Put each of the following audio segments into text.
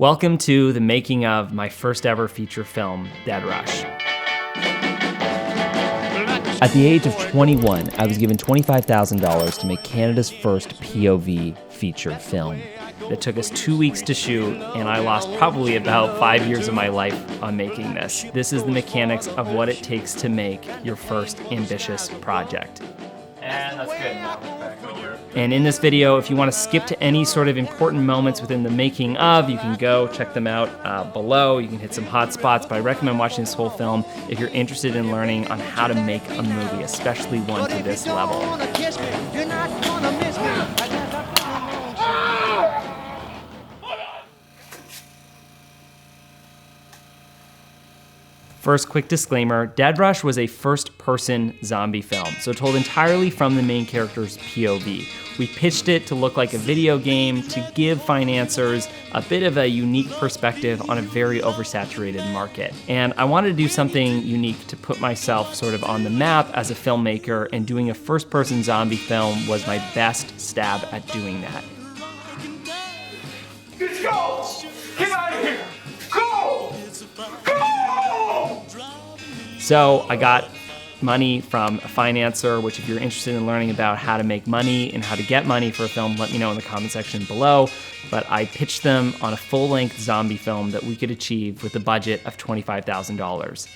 Welcome to the making of my first ever feature film, Dead Rush. At the age of 21, I was given $25,000 to make Canada's first POV feature film. It took us 2 weeks to shoot, and I lost probably about 5 years of my life on making this. This is the mechanics of what it takes to make your first ambitious project. And that's good. And in this video, if you want to skip to any sort of important moments within the making of, you can go check them out below. You can hit some hot spots, but I recommend watching this whole film if you're interested in learning on how to make a movie, especially one to this level. First, quick disclaimer, Dead Rush was a first-person zombie film, so told entirely from the main character's POV. We pitched it to look like a video game, to give financiers a bit of a unique perspective on a very oversaturated market. And I wanted to do something unique to put myself sort of on the map as a filmmaker, and doing a first-person zombie film was my best stab at doing that. Let's go! Get out of here! Go! Go! So I got money from a financer, which if you're interested in learning about how to make money and how to get money for a film, let me know in the comment section below. But I pitched them on a full-length zombie film that we could achieve with a budget of $25,000.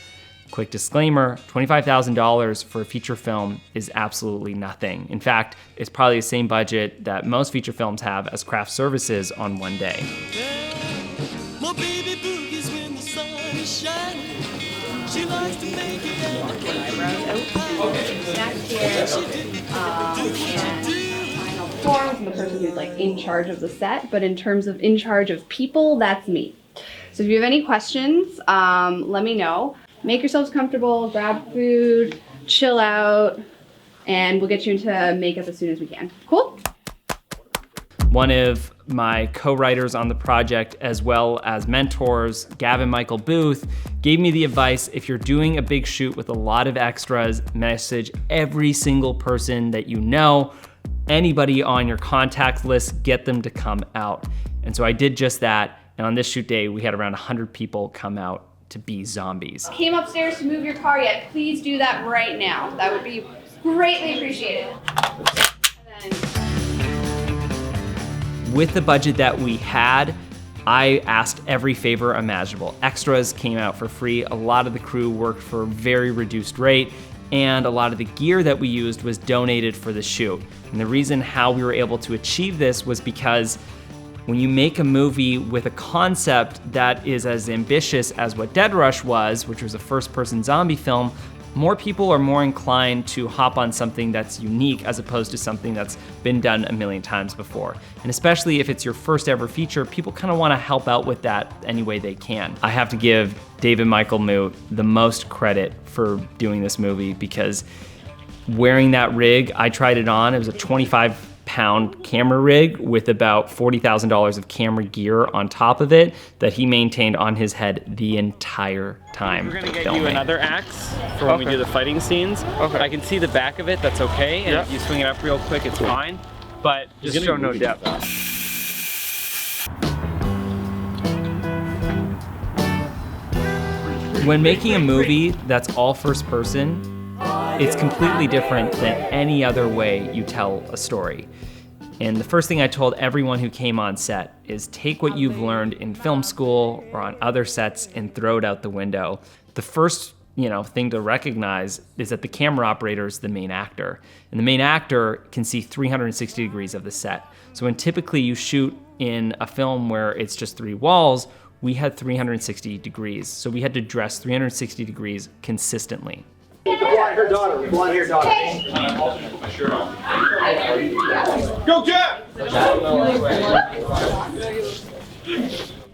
Quick disclaimer, $25,000 for a feature film is absolutely nothing. In fact, it's probably the same budget that most feature films have as craft services on one day. My baby boogies when the sun is shining. She likes to make it Next year, and final forms, and the person who's like in charge of the set, but in terms of in charge of people, that's me. So if you have any questions, let me know. Make yourselves comfortable, grab food, chill out, and we'll get you into makeup as soon as we can. Cool? One of my co-writers on the project, as well as mentors, Gavin Michael Booth, gave me the advice, if you're doing a big shoot with a lot of extras, message every single person that you know, anybody on your contact list, get them to come out. And so I did just that, and on this shoot day, we had around 100 people come out to be zombies. Came upstairs to move your car yet, please do that right now. That would be greatly appreciated. And then, with the budget that we had, I asked every favor imaginable. Extras came out for free, a lot of the crew worked for a very reduced rate, and a lot of the gear that we used was donated for the shoot. And the reason how we were able to achieve this was because when you make a movie with a concept that is as ambitious as what Dead Rush was, which was a first-person zombie film, more people are more inclined to hop on something that's unique as opposed to something that's been done a million times before. And especially if it's your first ever feature, people kind of want to help out with that any way they can. I have to give David Michael Moot the most credit for doing this movie, because wearing that rig, I tried it on, it was a 25-pound camera rig with about $40,000 of camera gear on top of it that he maintained on his head the entire time. We're gonna get filming. you another axe for when we do the fighting scenes. Okay. I can see the back of it, that's okay. And if you swing it up real quick, it's fine. But just show no depth. When making a movie that's all first person, it's completely different than any other way you tell a story. And the first thing I told everyone who came on set is take what you've learned in film school or on other sets and throw it out the window. The first thing to recognize is that the camera operator is the main actor. And the main actor can see 360 degrees of the set. So when typically you shoot in a film where it's just 3 walls, we had 360 degrees. So we had to dress 360 degrees consistently. Blonde-haired daughter. Blonde-haired daughter. Go, Jeff!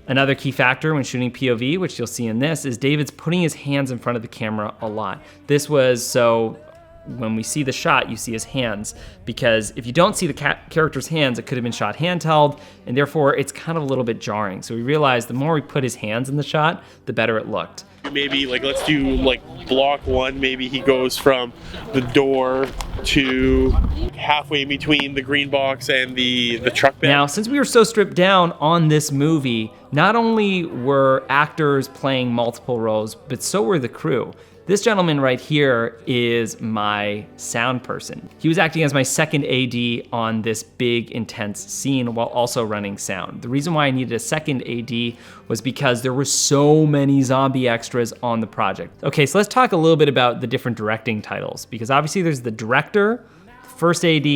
Another key factor when shooting POV, which you'll see in this, is David's putting his hands in front of the camera a lot. This was so when we see the shot, you see his hands, because if you don't see the character's hands, it could have been shot handheld, and therefore it's kind of a little bit jarring. So we realized the more we put his hands in the shot, the better it looked. Maybe like let's do like block one. Maybe he goes from the door to halfway in between the green box and the truck bed. Now, since we were so stripped down on this movie, not only were actors playing multiple roles, but so were the crew. This gentleman right here is my sound person. He was acting as my second AD on this big, intense scene while also running sound. The reason why I needed a second AD was because there were so many zombie extras on the project. Okay, so let's talk a little bit about the different directing titles, because obviously there's the director, first AD,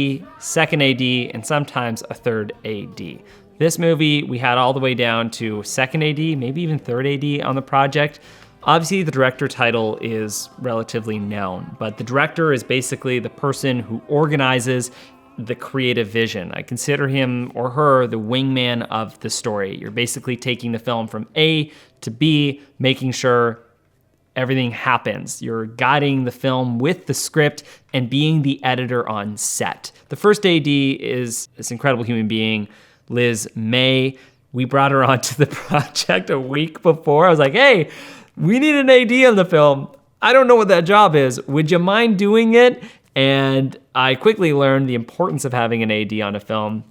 second AD, and sometimes a third AD. This movie, we had all the way down to second AD, maybe even third AD on the project. Obviously, the director title is relatively known, but the director is basically the person who organizes the creative vision. I consider him or her the wingman of the story. You're basically taking the film from A to B, making sure everything happens. You're guiding the film with the script and being the editor on set. The first AD is this incredible human being, Liz May. We brought her onto the project a week before. I was like, hey, we need an AD on the film. I don't know what that job is. Would you mind doing it? And I quickly learned the importance of having an AD on a film.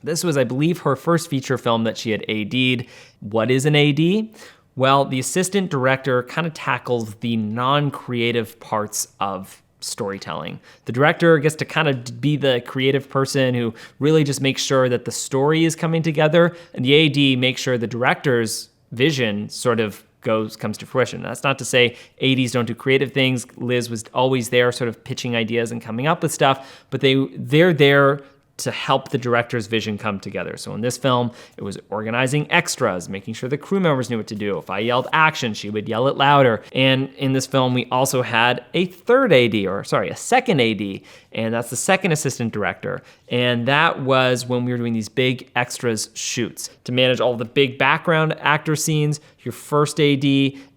This was, I believe, her first feature film that she had AD'd. What is an AD? Well, the assistant director kind of tackles the non-creative parts of storytelling. The director gets to kind of be the creative person who really just makes sure that the story is coming together, and the AD makes sure the director's vision sort of comes to fruition. That's not to say ADs don't do creative things. Liz was always there sort of pitching ideas and coming up with stuff, but they're there to help the director's vision come together. So in this film, it was organizing extras, making sure the crew members knew what to do. If I yelled action, she would yell it louder. And in this film, we also had a second AD, and that's the second assistant director. And that was when we were doing these big extras shoots. To manage all the big background actor scenes, your first AD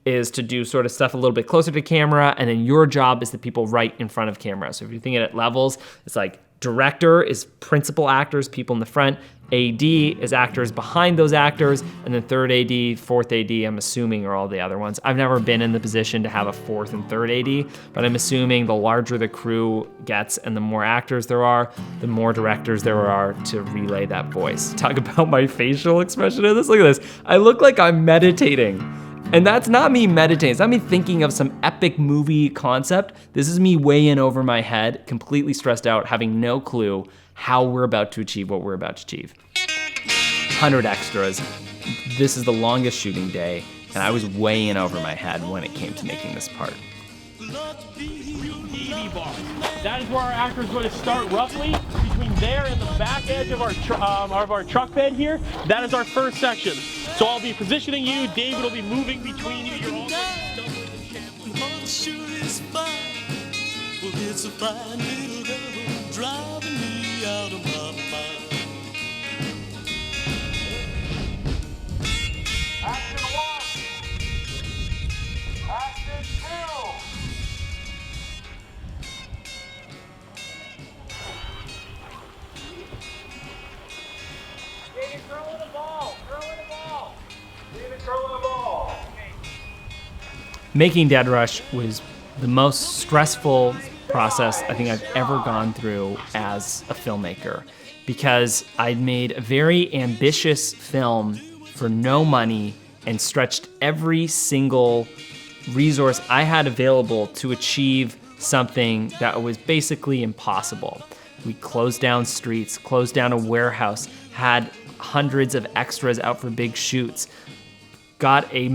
is to do sort of stuff a little bit closer to camera, and then your job is the people right in front of camera. So if you're thinking at levels, it's like director is principal actors, people in the front. AD is actors behind those actors. And then third AD, fourth AD, I'm assuming are all the other ones. I've never been in the position to have a fourth and third AD, but I'm assuming the larger the crew gets and the more actors there are, the more directors there are to relay that voice. Talk about my facial expression in this. Look at this. I look like I'm meditating. And that's not me meditating. It's not me thinking of some epic movie concept. This is me way in over my head, completely stressed out, having no clue how we're about to achieve what we're about to achieve. 100 extras. This is the longest shooting day, and I was way in over my head when it came to making this part. AD bar. That is where our actor is going to start roughly between there and the back edge of our truck bed here. That is our first section. So I'll be positioning you. David will be moving between you. You're all sure is fine. Well, it's a fine little girl driving me out of my mind. Action 1. Action 2. David, throw in the ball. David, throw in the ball. Making Dead Rush was the most stressful process I think I've ever gone through as a filmmaker, because I'd made a very ambitious film for no money and stretched every single resource I had available to achieve something that was basically impossible. We closed down streets, closed down a warehouse, had hundreds of extras out for big shoots, got a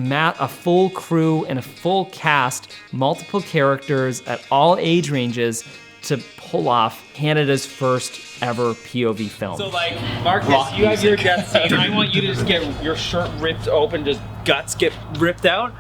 full crew and a full cast, multiple characters at all age ranges to pull off Canada's first ever POV film. So like, Marcus, you have your death scene. I want you to just get your shirt ripped open, just guts get ripped out.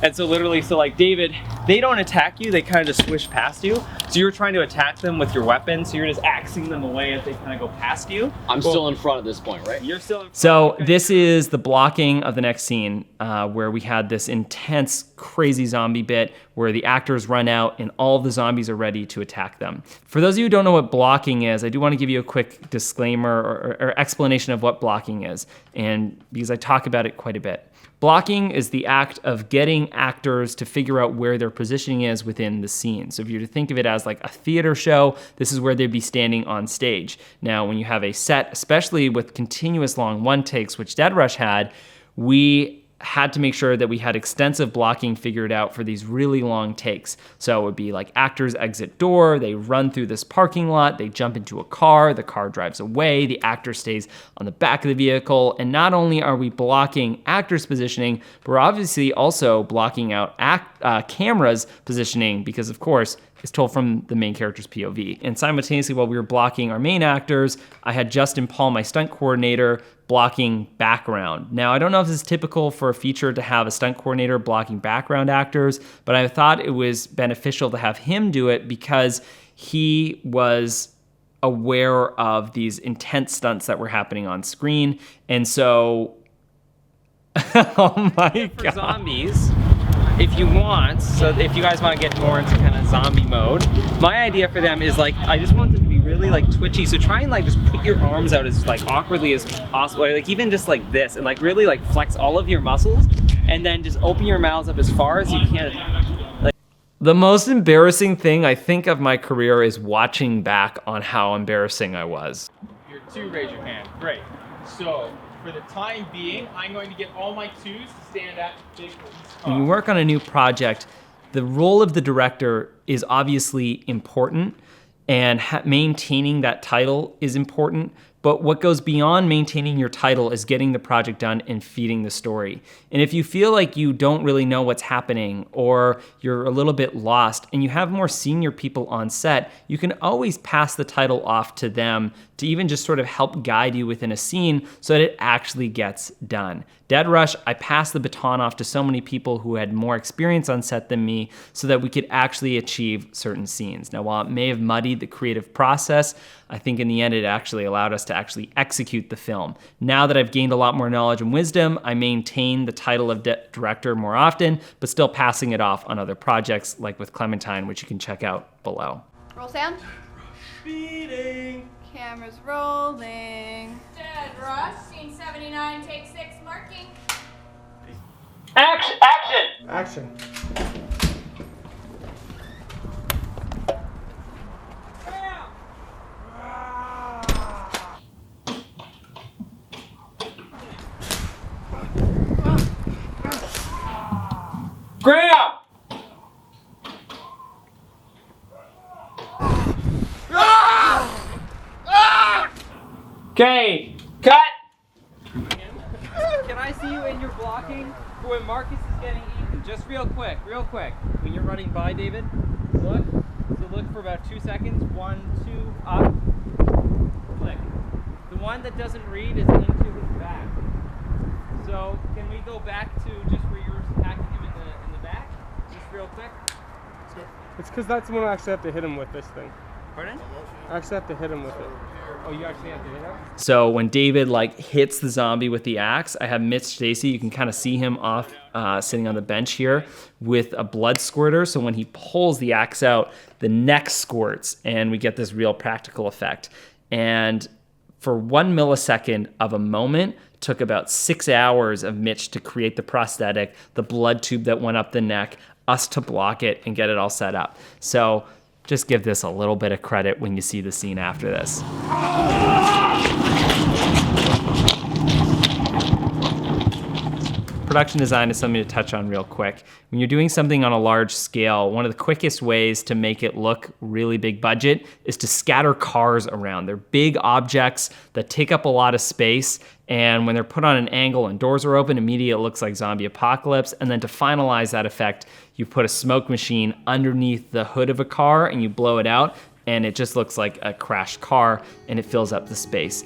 And so literally, like David, they don't attack you, they kind of just swish past you. So you're trying to attack them with your weapon, so you're just axing them away as they kind of go past you. I'm still in front at this point, right? You're still in front. So this is the blocking of the next scene where we had this intense, crazy zombie bit where the actors run out and all the zombies are ready to attack them. For those of you who don't know what blocking is, I do want to give you a quick disclaimer or explanation of what blocking is, and because I talk about it quite a bit. Blocking is the act of getting actors to figure out where their positioning is within the scene. So if you're to think of it as like a theater show, this is where they'd be standing on stage. Now, when you have a set, especially with continuous long one takes, which Dead Rush had, we had to make sure that we had extensive blocking figured out for these really long takes. So it would be like actors exit door, they run through this parking lot, they jump into a car, the car drives away, the actor stays on the back of the vehicle, and not only are we blocking actors' positioning, but we're obviously also blocking out cameras' positioning because, of course, it's told from the main character's POV. And simultaneously, while we were blocking our main actors, I had Justin Paul, my stunt coordinator, blocking background. Now, I don't know if this is typical for a feature to have a stunt coordinator blocking background actors, but I thought it was beneficial to have him do it because he was aware of these intense stunts that were happening on screen. And so, oh my For God. zombies, if you want, so if you guys want to get more into kind of zombie mode, my idea for them is like, I just want them to be really like twitchy. So try and like just put your arms out as like awkwardly as possible, like even just like this, and like really like flex all of your muscles, and then just open your mouths up as far as you can. Like, the most embarrassing thing I think of my career is watching back on how embarrassing I was. Your two, raise your hand. Great. So for the time being, I'm going to get all my twos to stand at big When you work on a new project, the role of the director is obviously important, and maintaining that title is important. But what goes beyond maintaining your title is getting the project done and feeding the story. And if you feel like you don't really know what's happening, or you're a little bit lost and you have more senior people on set, you can always pass the title off to them to even just sort of help guide you within a scene so that it actually gets done. Dead Rush, I passed the baton off to so many people who had more experience on set than me so that we could actually achieve certain scenes. Now, while it may have muddied the creative process, I think in the end it actually allowed us to actually execute the film. Now that I've gained a lot more knowledge and wisdom, I maintain the title of director more often, but still passing it off on other projects like with Clementine, which you can check out below. Roll sound. Speeding. Cameras rolling. Dead Rush, scene 79, take 6, marking. action! Action. Graham! Okay, cut! Can I see you in your blocking for when Marcus is getting eaten? Just real quick. When you're running by, David, look. So look for about 2 seconds. 1, 2, up. Click. The one that doesn't read is into his back. So can we go back to just where you were attacking him in the back? Just real quick. It's because that's when I actually have to hit him with this thing. Pardon? I actually have to hit him with it. Oh, you actually have to hit him? So when David like hits the zombie with the axe, I have Mitch Stacey. You can kind of see him off sitting on the bench here with a blood squirter. So when he pulls the axe out, the neck squirts and we get this real practical effect. And for 1 millisecond of a moment, took about 6 hours of Mitch to create the prosthetic, the blood tube that went up the neck, us to block it and get it all set up. So just give this a little bit of credit when you see the scene after this. Production design is something to touch on real quick. When you're doing something on a large scale, one of the quickest ways to make it look really big budget is to scatter cars around. They're big objects that take up a lot of space, and when they're put on an angle and doors are open, immediately it looks like zombie apocalypse. And then to finalize that effect, you put a smoke machine underneath the hood of a car and you blow it out, and it just looks like a crashed car and it fills up the space.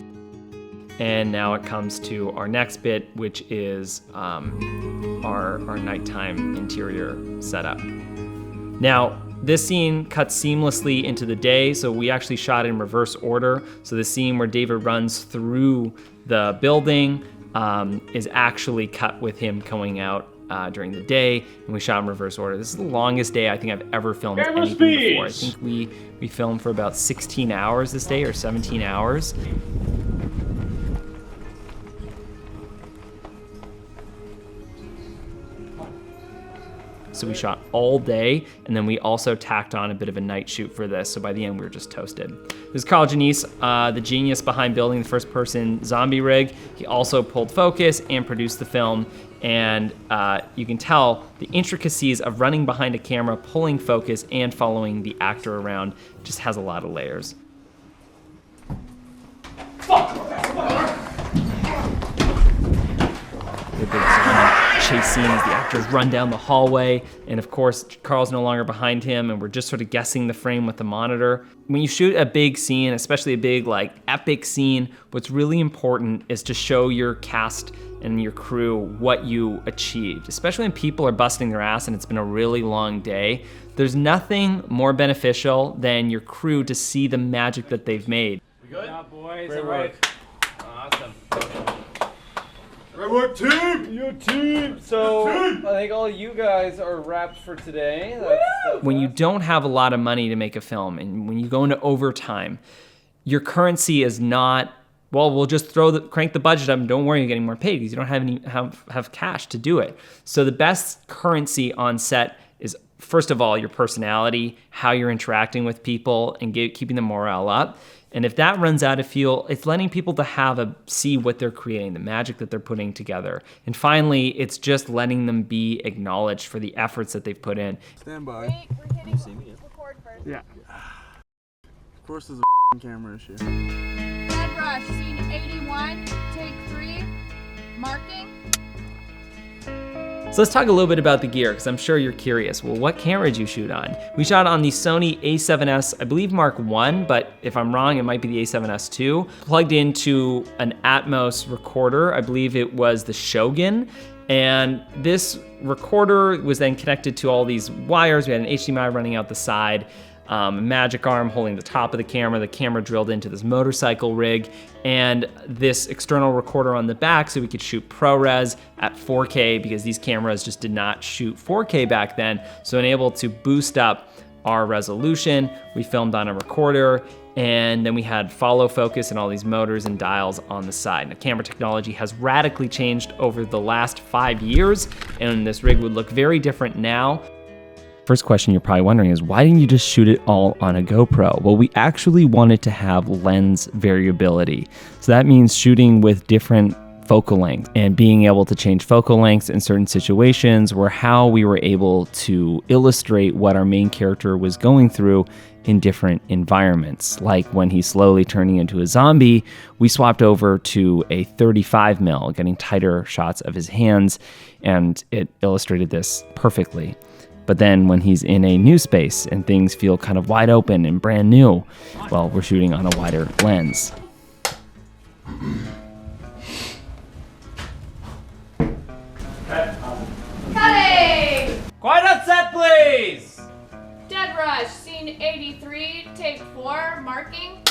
And now it comes to our next bit, which is our nighttime interior setup. Now, this scene cuts seamlessly into the day, so we actually shot in reverse order. So the scene where David runs through the building is actually cut with him going out during the day, and we shot in reverse order. This is the longest day I think I've ever filmed anything before. I think we filmed for about 16 hours this day, or 17 hours. So we shot all day, and then we also tacked on a bit of a night shoot for this. So by the end, we were just toasted. This is Karl Janisse, the genius behind building the first-person zombie rig. He also pulled focus and produced the film. And you can tell the intricacies of running behind a camera, pulling focus, and following the actor around just has a lot of layers. The big zombie chase scene as the actors run down the hallway, and of course Karl's no longer behind him, and we're just sort of guessing the frame with the monitor. When you shoot a big scene, especially a big like epic scene, what's really important is to show your cast and your crew what you achieved, especially when people are busting their ass and it's been a really long day. There's nothing more beneficial than your crew to see the magic that they've made. We good? Yeah, boys. Great all right. work. Awesome. Great work, team! Your team. So I think all you guys are wrapped for today. That's when you don't have a lot of money to make a film, and when you go into overtime, your currency is not, well, we'll just crank the budget up and don't worry, you're getting more paid, because you don't have cash to do it. So the best currency on set is, first of all, your personality, how you're interacting with people, and keeping the morale up. And if that runs out of fuel, it's letting people to see what they're creating, the magic that they're putting together. And finally, it's just letting them be acknowledged for the efforts that they've put in. Stand by. Wait, we're hitting record first. Yeah. Of course there's a camera issue. Dead rush, scene 81, take 3, marking. So let's talk a little bit about the gear, because I'm sure you're curious. Well, what camera did you shoot on? We shot on the Sony a7S, I believe Mark I, but if I'm wrong, it might be the a7S II. Plugged into an Atmos recorder, I believe it was the Shogun. And this recorder was then connected to all these wires. We had an HDMI running out the side, a magic arm holding the top of the camera drilled into this motorcycle rig, and this external recorder on the back so we could shoot ProRes at 4K, because these cameras just did not shoot 4K back then. So enabled to boost up our resolution, we filmed on a recorder, and then we had follow focus and all these motors and dials on the side. Now, camera technology has radically changed over the last 5 years, and this rig would look very different now. First question you're probably wondering is, why didn't you just shoot it all on a GoPro? Well, we actually wanted to have lens variability. So that means shooting with different focal lengths, and being able to change focal lengths in certain situations were how we were able to illustrate what our main character was going through in different environments. Like when he's slowly turning into a zombie, we swapped over to a 35 mil, getting tighter shots of his hands, and it illustrated this perfectly. But then when he's in a new space and things feel kind of wide open and brand new, well, we're shooting on a wider lens. Cutting! Quiet on set, please! Dead rush, scene 83, take 4, marking.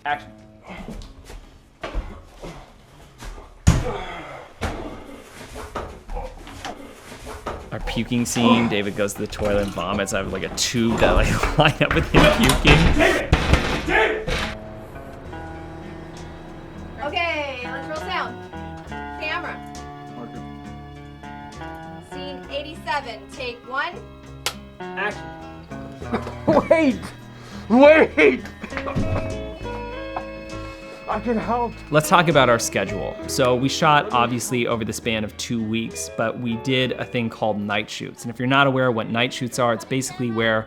Action. Our puking scene, David goes to the toilet and vomits. I have like a tube that like line up with him puking. Okay, let's roll sound. Camera. Scene 87, take 1. Action. Wait! I can help. Let's talk about our schedule. So we shot obviously over the span of 2 weeks, but we did a thing called night shoots. And if you're not aware what night shoots are, it's basically where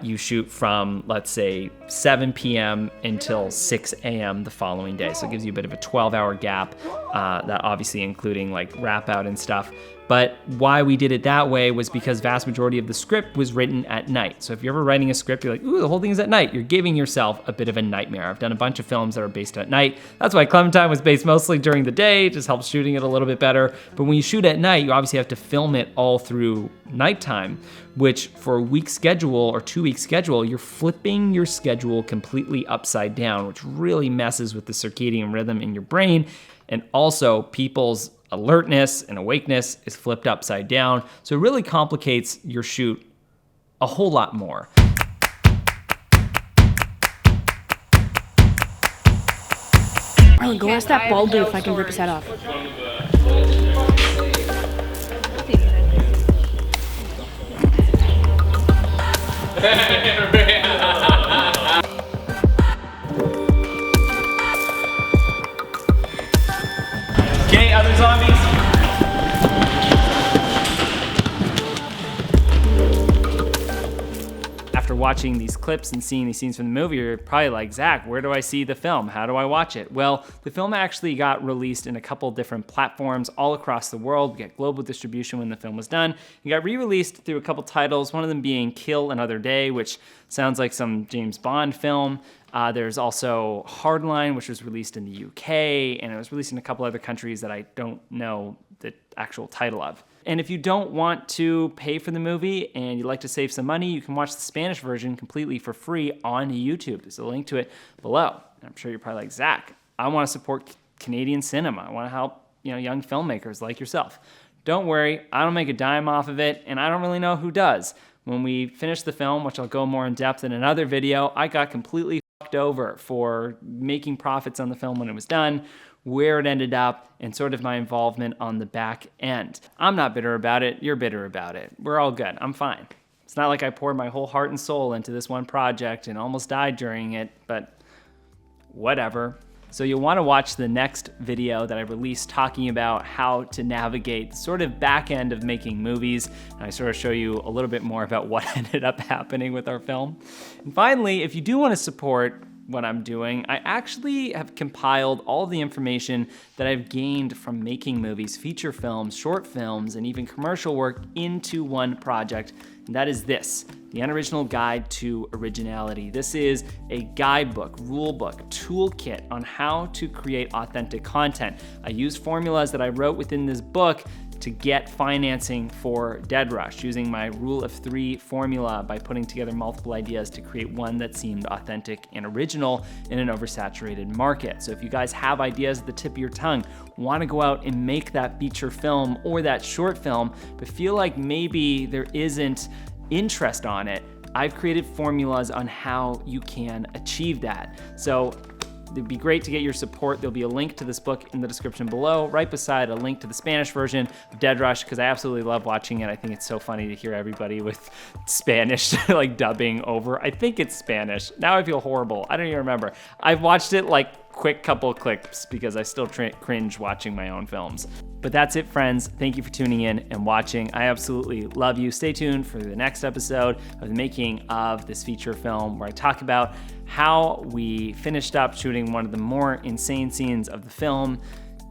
you shoot from, let's say, 7 p.m. until 6 a.m. the following day. So it gives you a bit of a 12-hour gap, that obviously including like wrap out and stuff. But why we did it that way was because vast majority of the script was written at night. So if you're ever writing a script, you're like, ooh, the whole thing is at night. You're giving yourself a bit of a nightmare. I've done a bunch of films that are based at night. That's why Clementine was based mostly during the day. It just helps shooting it a little bit better. But when you shoot at night, you obviously have to film it all through nighttime, which for a week schedule or 2 week schedule, you're flipping your schedule completely upside down, which really messes with the circadian rhythm in your brain. And also people's alertness and awakeness is flipped upside down. So it really complicates your shoot a whole lot more. Marlon, go ask that bald dude if I can rip his head off. Okay, other zombies. After watching these clips and seeing these scenes from the movie, you're probably like, Zach, where do I see the film? How do I watch it? Well, the film actually got released in a couple different platforms all across the world. We got global distribution when the film was done. It got re-released through a couple titles, one of them being Kill Another Day, which sounds like some James Bond film. There's also Hardline, which was released in the UK, and it was released in a couple other countries that I don't know the actual title of. And if you don't want to pay for the movie and you'd like to save some money, you can watch the Spanish version completely for free on YouTube. There's a link to it below. And I'm sure you're probably like, Zach, I want to support Canadian cinema. I want to help, young filmmakers like yourself. Don't worry, I don't make a dime off of it, and I don't really know who does. When we finish the film, which I'll go more in depth in another video, I got completely fucked over for making profits on the film when it was done, where it ended up, and sort of my involvement on the back end. I'm not bitter about it, you're bitter about it. We're all good, I'm fine. It's not like I poured my whole heart and soul into this one project and almost died during it, but whatever. So you'll want to watch the next video that I released talking about how to navigate the sort of back end of making movies. And I sort of show you a little bit more about what ended up happening with our film. And finally, if you do want to support what I'm doing, I actually have compiled all the information that I've gained from making movies, feature films, short films, and even commercial work into one project. And that is this, the Unoriginal Guide to Originality. This is a guidebook, rule book, toolkit on how to create authentic content. I used formulas that I wrote within this book to get financing for Dead Rush, using my rule of 3 formula by putting together multiple ideas to create one that seemed authentic and original in an oversaturated market. So if you guys have ideas at the tip of your tongue, want to go out and make that feature film or that short film, but feel like maybe there isn't interest on it, I've created formulas on how you can achieve that. So it'd be great to get your support. There'll be a link to this book in the description below, right beside a link to the Spanish version of Dead Rush, because I absolutely love watching it. I think it's so funny to hear everybody with Spanish like dubbing over. I think it's Spanish. Now I feel horrible. I don't even remember. I've watched it like quick couple clips because I still cringe watching my own films. But that's it, friends. Thank you for tuning in and watching. I absolutely love you. Stay tuned for the next episode of the making of this feature film, where I talk about how we finished up shooting one of the more insane scenes of the film,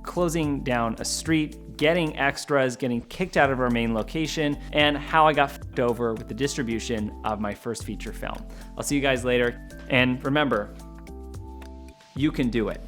closing down a street, getting extras, getting kicked out of our main location, and how I got fucked over with the distribution of my first feature film. I'll see you guys later. And remember, you can do it.